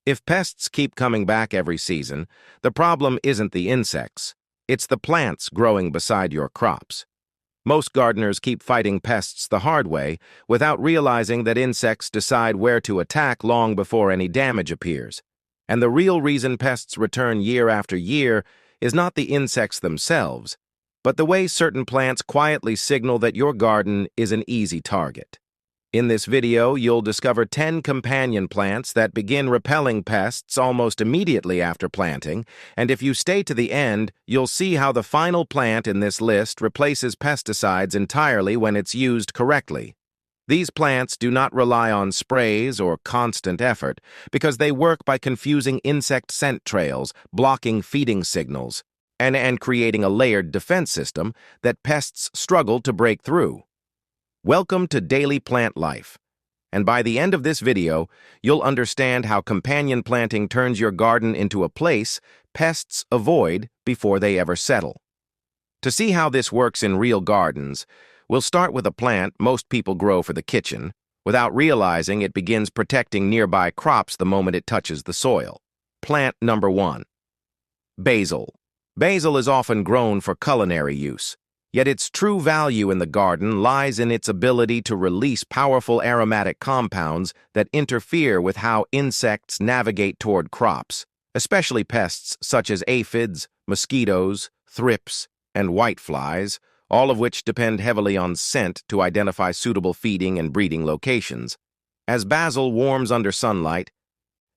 If pests keep coming back every season, the problem isn't the insects. It's the plants growing beside your crops. Most gardeners keep fighting pests the hard way without realizing that insects decide where to attack long before any damage appears. And the real reason pests return year after year is not the insects themselves, but the way certain plants quietly signal that your garden is an easy target. In this video, you'll discover 10 companion plants that begin repelling pests almost immediately after planting, and if you stay to the end, you'll see how the final plant in this list replaces pesticides entirely when it's used correctly. These plants do not rely on sprays or constant effort because they work by confusing insect scent trails, blocking feeding signals, and creating a layered defense system that pests struggle to break through. Welcome to Daily Plant Life, and by the end of this video, you'll understand how companion planting turns your garden into a place pests avoid before they ever settle. To see how this works in real gardens, we'll start with a plant most people grow for the kitchen, without realizing it begins protecting nearby crops the moment it touches the soil. Plant number 1. Basil. Basil is often grown for culinary use. Yet its true value in the garden lies in its ability to release powerful aromatic compounds that interfere with how insects navigate toward crops, especially pests such as aphids, mosquitoes, thrips, and whiteflies, all of which depend heavily on scent to identify suitable feeding and breeding locations. As basil warms under sunlight,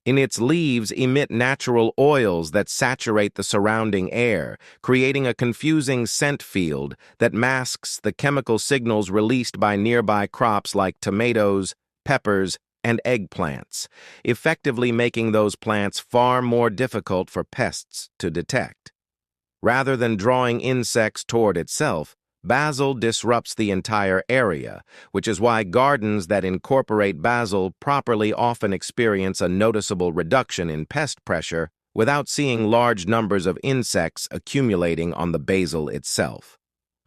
its leaves emit natural oils that saturate the surrounding air, creating a confusing scent field that masks the chemical signals released by nearby crops like tomatoes, peppers, and eggplants, effectively making those plants far more difficult for pests to detect. Rather than drawing insects toward itself, basil disrupts the entire area, which is why gardens that incorporate basil properly often experience a noticeable reduction in pest pressure without seeing large numbers of insects accumulating on the basil itself.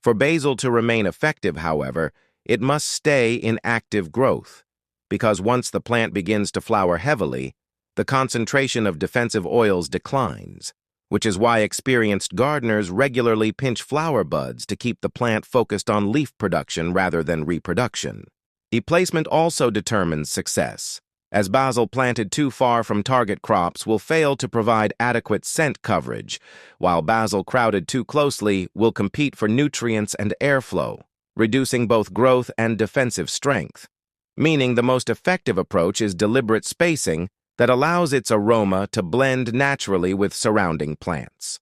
For basil to remain effective, however, it must stay in active growth, because once the plant begins to flower heavily, the concentration of defensive oils declines, which is why experienced gardeners regularly pinch flower buds to keep the plant focused on leaf production rather than reproduction. Placement also determines success, as basil planted too far from target crops will fail to provide adequate scent coverage, while basil crowded too closely will compete for nutrients and airflow, reducing both growth and defensive strength. Meaning the most effective approach is deliberate spacing that allows its aroma to blend naturally with surrounding plants.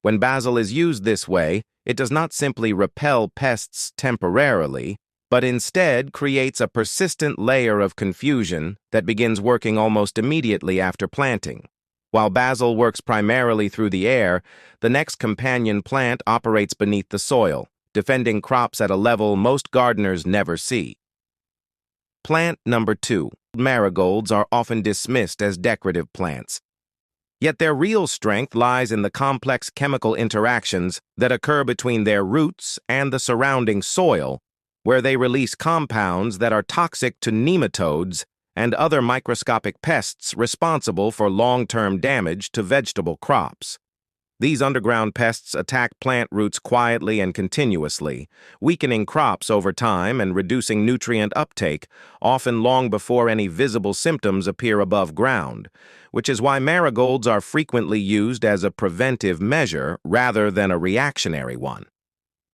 When basil is used this way, it does not simply repel pests temporarily, but instead creates a persistent layer of confusion that begins working almost immediately after planting. While basil works primarily through the air, the next companion plant operates beneath the soil, defending crops at a level most gardeners never see. Plant number 2. Marigolds are often dismissed as decorative plants. Yet their real strength lies in the complex chemical interactions that occur between their roots and the surrounding soil, where they release compounds that are toxic to nematodes and other microscopic pests responsible for long-term damage to vegetable crops. These underground pests attack plant roots quietly and continuously, weakening crops over time and reducing nutrient uptake, often long before any visible symptoms appear above ground, which is why marigolds are frequently used as a preventive measure rather than a reactionary one.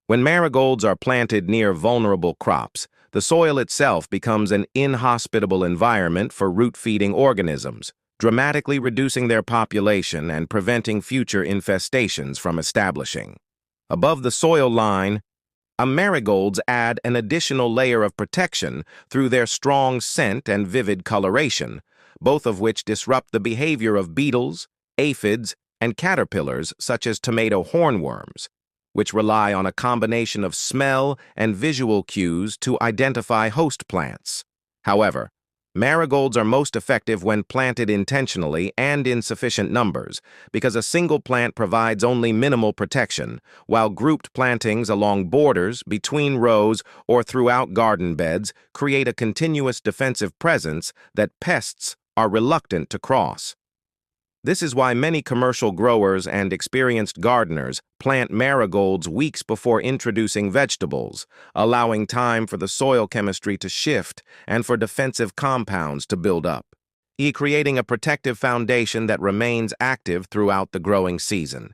When marigolds are planted near vulnerable crops, the soil itself becomes an inhospitable environment for root-feeding organisms, dramatically reducing their population and preventing future infestations from establishing. Above the soil line, marigolds add an additional layer of protection through their strong scent and vivid coloration, both of which disrupt the behavior of beetles, aphids, and caterpillars such as tomato hornworms, which rely on a combination of smell and visual cues to identify host plants. However, marigolds are most effective when planted intentionally and in sufficient numbers, because a single plant provides only minimal protection, while grouped plantings along borders, between rows, or throughout garden beds create a continuous defensive presence that pests are reluctant to cross. This is why many commercial growers and experienced gardeners plant marigolds weeks before introducing vegetables, allowing time for the soil chemistry to shift and for defensive compounds to build up, creating a protective foundation that remains active throughout the growing season.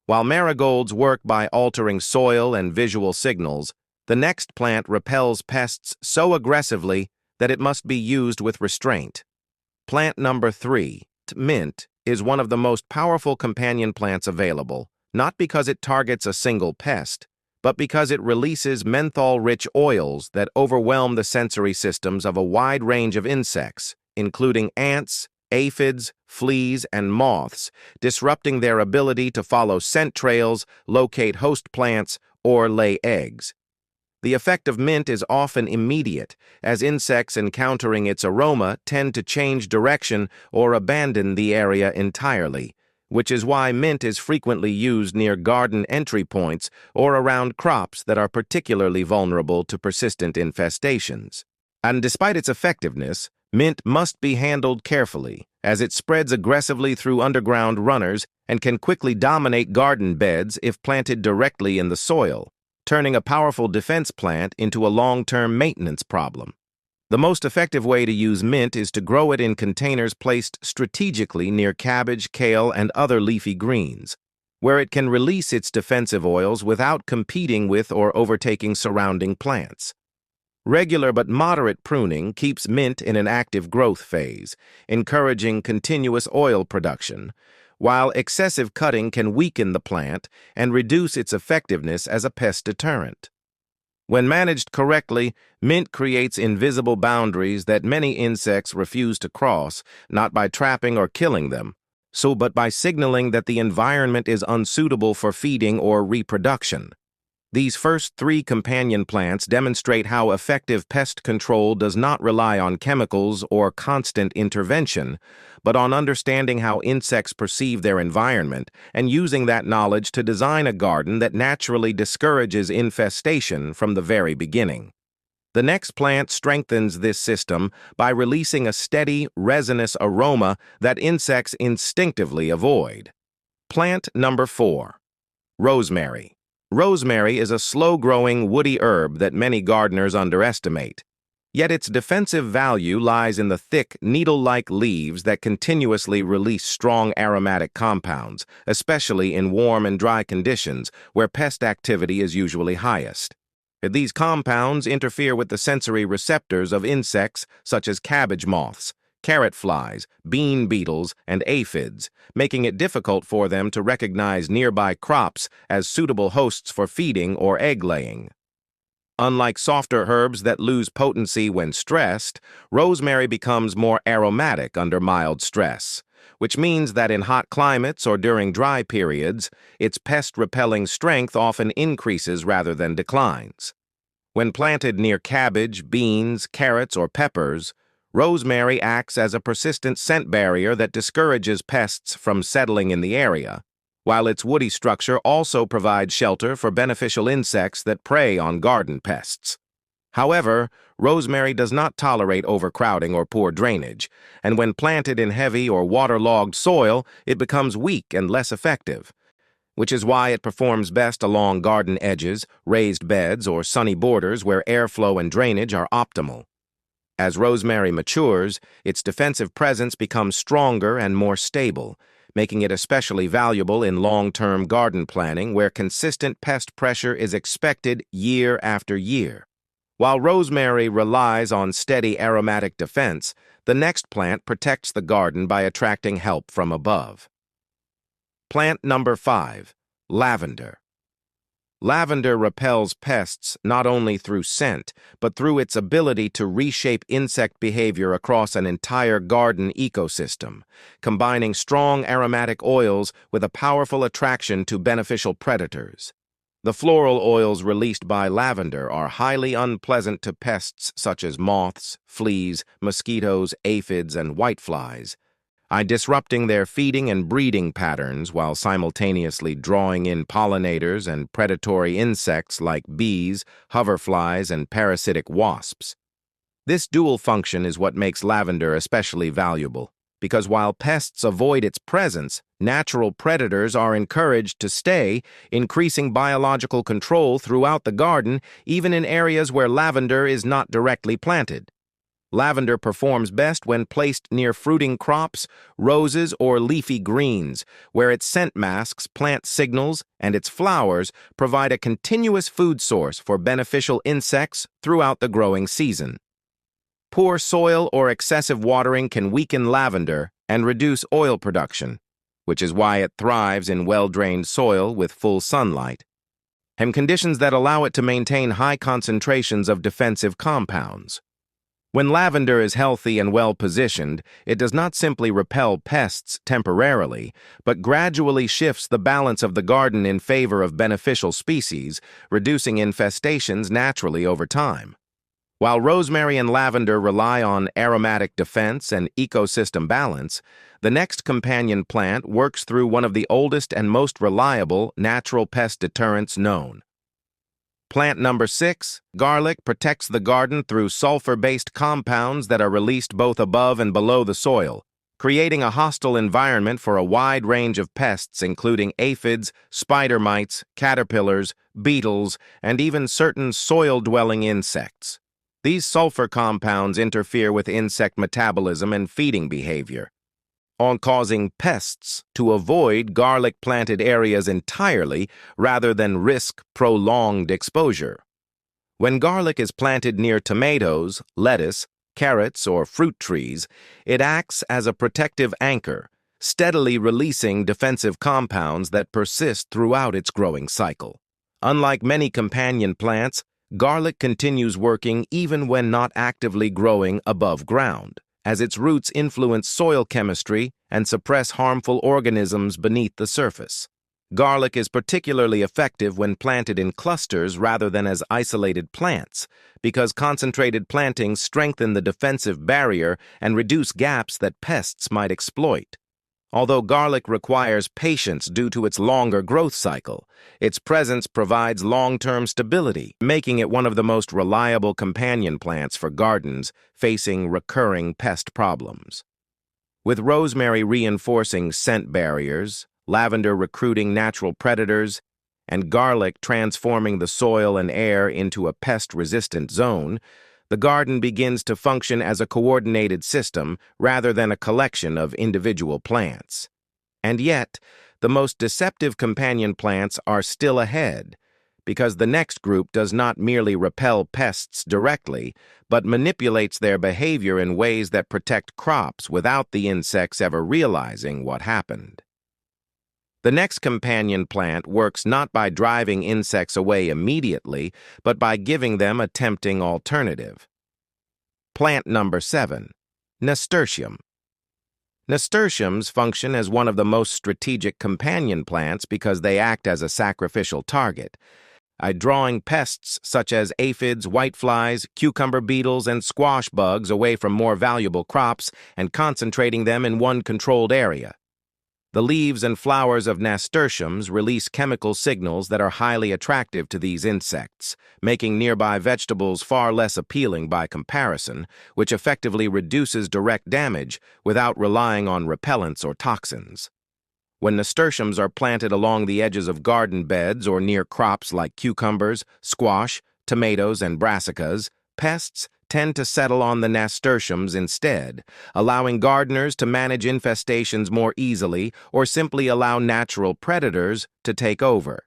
While marigolds work by altering soil and visual signals, the next plant repels pests so aggressively that it must be used with restraint. Plant number 3, mint, is one of the most powerful companion plants available, not because it targets a single pest, but because it releases menthol-rich oils that overwhelm the sensory systems of a wide range of insects, including ants, aphids, fleas, and moths, disrupting their ability to follow scent trails, locate host plants, or lay eggs. The effect of mint is often immediate, as insects encountering its aroma tend to change direction or abandon the area entirely, which is why mint is frequently used near garden entry points or around crops that are particularly vulnerable to persistent infestations. And despite its effectiveness, mint must be handled carefully, as it spreads aggressively through underground runners and can quickly dominate garden beds if planted directly in the soil, turning a powerful defense plant into a long-term maintenance problem. The most effective way to use mint is to grow it in containers placed strategically near cabbage, kale, and other leafy greens, where it can release its defensive oils without competing with or overtaking surrounding plants. Regular but moderate pruning keeps mint in an active growth phase, encouraging continuous oil production, while excessive cutting can weaken the plant and reduce its effectiveness as a pest deterrent. When managed correctly, mint creates invisible boundaries that many insects refuse to cross, not by trapping or killing them, but by signaling that the environment is unsuitable for feeding or reproduction. These first 3 companion plants demonstrate how effective pest control does not rely on chemicals or constant intervention, but on understanding how insects perceive their environment and using that knowledge to design a garden that naturally discourages infestation from the very beginning. The next plant strengthens this system by releasing a steady, resinous aroma that insects instinctively avoid. Plant number 4, rosemary. Rosemary is a slow-growing woody herb that many gardeners underestimate. Yet its defensive value lies in the thick, needle-like leaves that continuously release strong aromatic compounds, especially in warm and dry conditions where pest activity is usually highest. These compounds interfere with the sensory receptors of insects such as cabbage moths, carrot flies, bean beetles, and aphids, making it difficult for them to recognize nearby crops as suitable hosts for feeding or egg-laying. Unlike softer herbs that lose potency when stressed, rosemary becomes more aromatic under mild stress, which means that in hot climates or during dry periods, its pest-repelling strength often increases rather than declines. When planted near cabbage, beans, carrots, or peppers, rosemary acts as a persistent scent barrier that discourages pests from settling in the area, while its woody structure also provides shelter for beneficial insects that prey on garden pests. However, rosemary does not tolerate overcrowding or poor drainage, and when planted in heavy or waterlogged soil, it becomes weak and less effective, which is why it performs best along garden edges, raised beds, or sunny borders where airflow and drainage are optimal. As rosemary matures, its defensive presence becomes stronger and more stable, making it especially valuable in long-term garden planning where consistent pest pressure is expected year after year. While rosemary relies on steady aromatic defense, the next plant protects the garden by attracting help from above. Plant number 5, lavender. Lavender repels pests not only through scent, but through its ability to reshape insect behavior across an entire garden ecosystem, combining strong aromatic oils with a powerful attraction to beneficial predators. The floral oils released by lavender are highly unpleasant to pests such as moths, fleas, mosquitoes, aphids, and whiteflies, disrupting their feeding and breeding patterns while simultaneously drawing in pollinators and predatory insects like bees, hoverflies, and parasitic wasps. This dual function is what makes lavender especially valuable, because while pests avoid its presence, natural predators are encouraged to stay, increasing biological control throughout the garden, even in areas where lavender is not directly planted. Lavender performs best when placed near fruiting crops, roses, or leafy greens, where its scent masks plant signals and its flowers provide a continuous food source for beneficial insects throughout the growing season. Poor soil or excessive watering can weaken lavender and reduce oil production, which is why it thrives in well-drained soil with full sunlight, and conditions that allow it to maintain high concentrations of defensive compounds. When lavender is healthy and well-positioned, it does not simply repel pests temporarily, but gradually shifts the balance of the garden in favor of beneficial species, reducing infestations naturally over time. While rosemary and lavender rely on aromatic defense and ecosystem balance, the next companion plant works through one of the oldest and most reliable natural pest deterrents known. Plant number 6, garlic, protects the garden through sulfur-based compounds that are released both above and below the soil, creating a hostile environment for a wide range of pests including aphids, spider mites, caterpillars, beetles, and even certain soil-dwelling insects. These sulfur compounds interfere with insect metabolism and feeding behavior, causing pests to avoid garlic-planted areas entirely rather than risk prolonged exposure. When garlic is planted near tomatoes, lettuce, carrots, or fruit trees, it acts as a protective anchor, steadily releasing defensive compounds that persist throughout its growing cycle. Unlike many companion plants, garlic continues working even when not actively growing above ground, as its roots influence soil chemistry and suppress harmful organisms beneath the surface. Garlic is particularly effective when planted in clusters rather than as isolated plants, because concentrated plantings strengthen the defensive barrier and reduce gaps that pests might exploit. Although garlic requires patience due to its longer growth cycle, its presence provides long-term stability, making it one of the most reliable companion plants for gardens facing recurring pest problems. With rosemary reinforcing scent barriers, lavender recruiting natural predators, and garlic transforming the soil and air into a pest-resistant zone, the garden begins to function as a coordinated system rather than a collection of individual plants. And yet, the most deceptive companion plants are still ahead, because the next group does not merely repel pests directly, but manipulates their behavior in ways that protect crops without the insects ever realizing what happened. The next companion plant works not by driving insects away immediately, but by giving them a tempting alternative. Plant number 7, Nasturtium. Nasturtiums function as one of the most strategic companion plants because they act as a sacrificial target, drawing pests such as aphids, whiteflies, cucumber beetles, and squash bugs away from more valuable crops and concentrating them in one controlled area. The leaves and flowers of nasturtiums release chemical signals that are highly attractive to these insects, making nearby vegetables far less appealing by comparison, which effectively reduces direct damage without relying on repellents or toxins. When nasturtiums are planted along the edges of garden beds or near crops like cucumbers, squash, tomatoes, and brassicas, pests tend to settle on the nasturtiums instead, allowing gardeners to manage infestations more easily or simply allow natural predators to take over.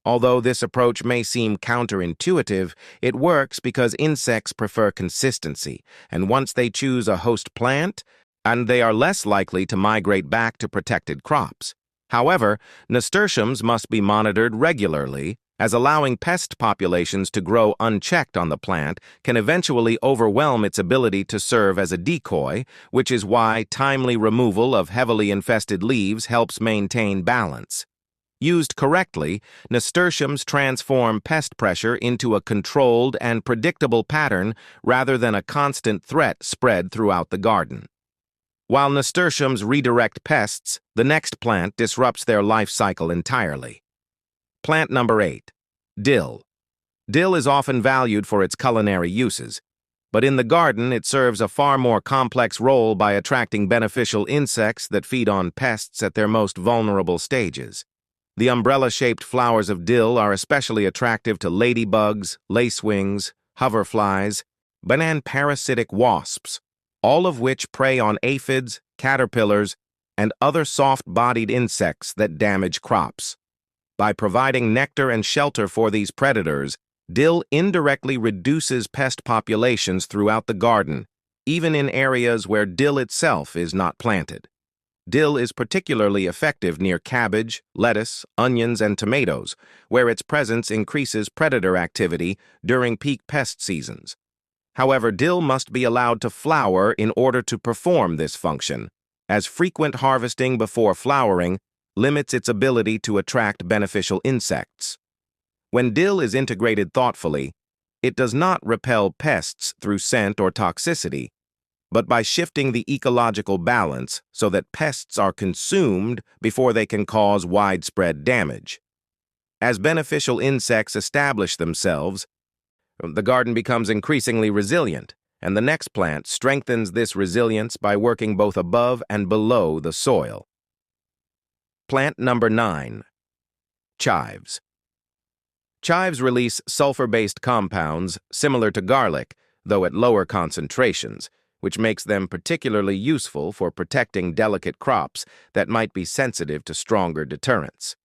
Although this approach may seem counterintuitive, it works because insects prefer consistency, and once they choose a host plant, they are less likely to migrate back to protected crops. However, nasturtiums must be monitored regularly, as allowing pest populations to grow unchecked on the plant can eventually overwhelm its ability to serve as a decoy, which is why timely removal of heavily infested leaves helps maintain balance. Used correctly, nasturtiums transform pest pressure into a controlled and predictable pattern rather than a constant threat spread throughout the garden. While nasturtiums redirect pests, the next plant disrupts their life cycle entirely. Plant number 8, Dill. Dill is often valued for its culinary uses, But in the garden, it serves a far more complex role by attracting beneficial insects that feed on pests at their most vulnerable stages. The umbrella-shaped flowers of dill are especially attractive to ladybugs, lacewings, hoverflies, and parasitic wasps, all of which prey on aphids, caterpillars, and other soft-bodied insects that damage crops. By providing nectar and shelter for these predators, dill indirectly reduces pest populations throughout the garden, even in areas where dill itself is not planted. Dill is particularly effective near cabbage, lettuce, onions, and tomatoes, where its presence increases predator activity during peak pest seasons. However, dill must be allowed to flower in order to perform this function, as frequent harvesting before flowering limits its ability to attract beneficial insects. When dill is integrated thoughtfully, it does not repel pests through scent or toxicity, but by shifting the ecological balance so that pests are consumed before they can cause widespread damage. As beneficial insects establish themselves, the garden becomes increasingly resilient, and the next plant strengthens this resilience by working both above and below the soil. Plant number 9. Chives. Chives release sulfur-based compounds similar to garlic, though at lower concentrations, which makes them particularly useful for protecting delicate crops that might be sensitive to stronger deterrents.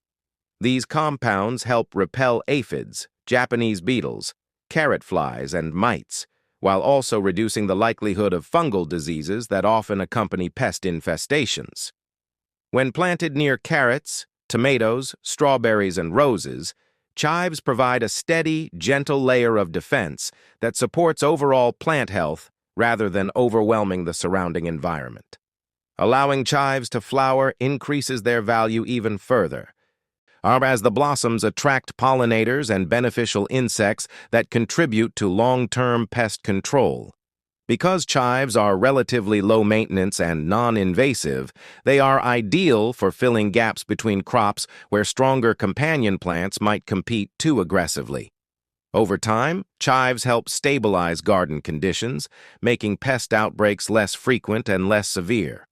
These compounds help repel aphids, Japanese beetles, carrot flies, and mites, while also reducing the likelihood of fungal diseases that often accompany pest infestations. When planted near carrots, tomatoes, strawberries, and roses, chives provide a steady, gentle layer of defense that supports overall plant health rather than overwhelming the surrounding environment. Allowing chives to flower increases their value even further, as the blossoms attract pollinators and beneficial insects that contribute to long-term pest control. Because chives are relatively low maintenance and non-invasive, they are ideal for filling gaps between crops where stronger companion plants might compete too aggressively. Over time, chives help stabilize garden conditions, making pest outbreaks less frequent and less severe.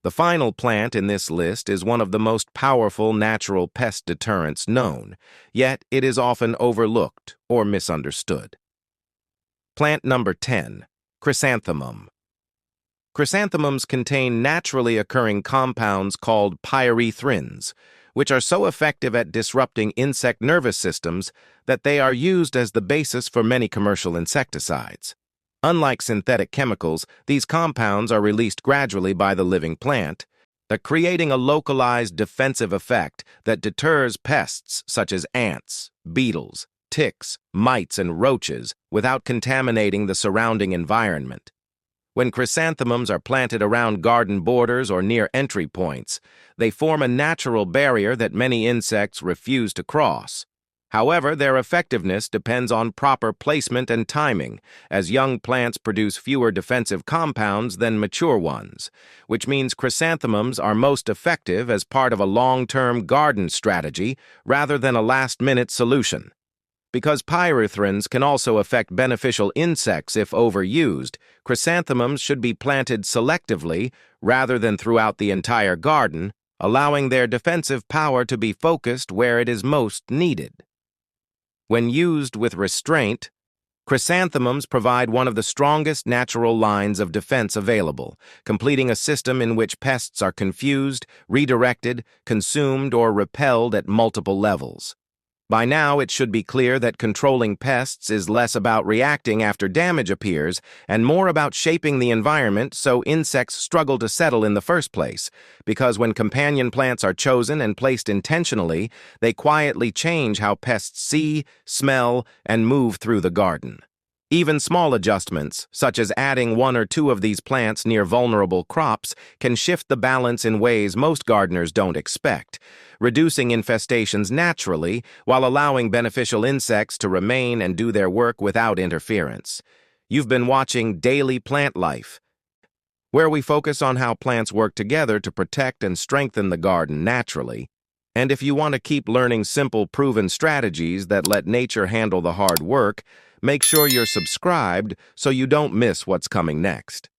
The final plant in this list is one of the most powerful natural pest deterrents known, yet it is often overlooked or misunderstood. Plant number 10. Chrysanthemum. Chrysanthemums contain naturally occurring compounds called pyrethrins, which are so effective at disrupting insect nervous systems that they are used as the basis for many commercial insecticides. Unlike synthetic chemicals, these compounds are released gradually by the living plant, creating a localized defensive effect that deters pests such as ants, beetles, ticks, mites, and roaches without contaminating the surrounding environment. When chrysanthemums are planted around garden borders or near entry points, they form a natural barrier that many insects refuse to cross. However, their effectiveness depends on proper placement and timing, as young plants produce fewer defensive compounds than mature ones, which means chrysanthemums are most effective as part of a long-term garden strategy rather than a last-minute solution. Because pyrethrins can also affect beneficial insects if overused, chrysanthemums should be planted selectively rather than throughout the entire garden, allowing their defensive power to be focused where it is most needed. When used with restraint, chrysanthemums provide one of the strongest natural lines of defense available, completing a system in which pests are confused, redirected, consumed, or repelled at multiple levels. By now, it should be clear that controlling pests is less about reacting after damage appears and more about shaping the environment so insects struggle to settle in the first place, because when companion plants are chosen and placed intentionally, they quietly change how pests see, smell, and move through the garden. Even small adjustments, such as adding one or two of these plants near vulnerable crops, can shift the balance in ways most gardeners don't expect, reducing infestations naturally while allowing beneficial insects to remain and do their work without interference. You've been watching Daily Plant Life, where we focus on how plants work together to protect and strengthen the garden naturally. And if you want to keep learning simple, proven strategies that let nature handle the hard work, Make sure you're subscribed so you don't miss what's coming next.